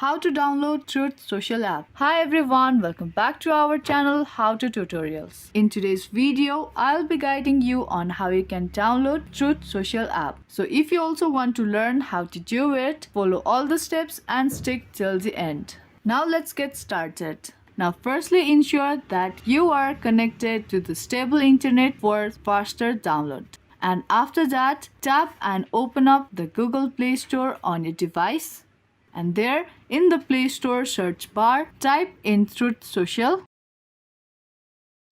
How to download Truth Social app. Hi everyone, welcome back to our channel How to Tutorials. In today's video, I'll be guiding you on how you can download Truth Social app. So if you also want to learn how to do it, follow all the steps and stick till the end. Now let's get started. Now firstly ensure that you are connected to the stable internet for faster download. And after that, tap and open up the Google Play Store on your device. And there in the Play Store search bar, type in Truth Social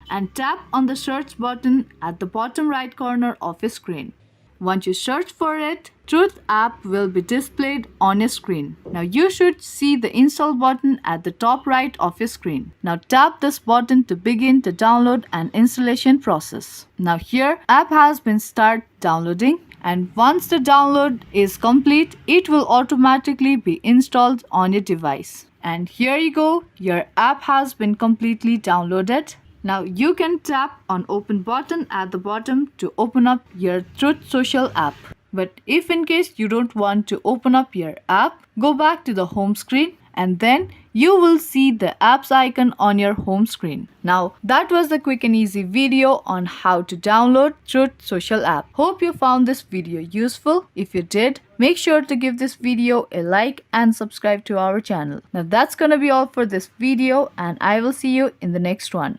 and tap on the search button at the bottom right corner of your screen. Once you search for it, Truth app will be displayed on your screen. Now you should see the install button at the top right of your screen. Now tap this button to begin the download and installation process. Now here, app has been start downloading. And once the download is complete, it will automatically be installed on your device. And here you go, your app has been completely downloaded. Now you can tap on open button at the bottom to open up your Truth Social app. But if in case you don't want to open up your app, go back to the home screen and then you will see the apps icon on your home screen. Now that was the quick and easy video on how to download Truth Social app. Hope you found this video useful. If you did, make sure to give this video a like and subscribe to our channel. Now that's gonna be all for this video and I will see you in the next one.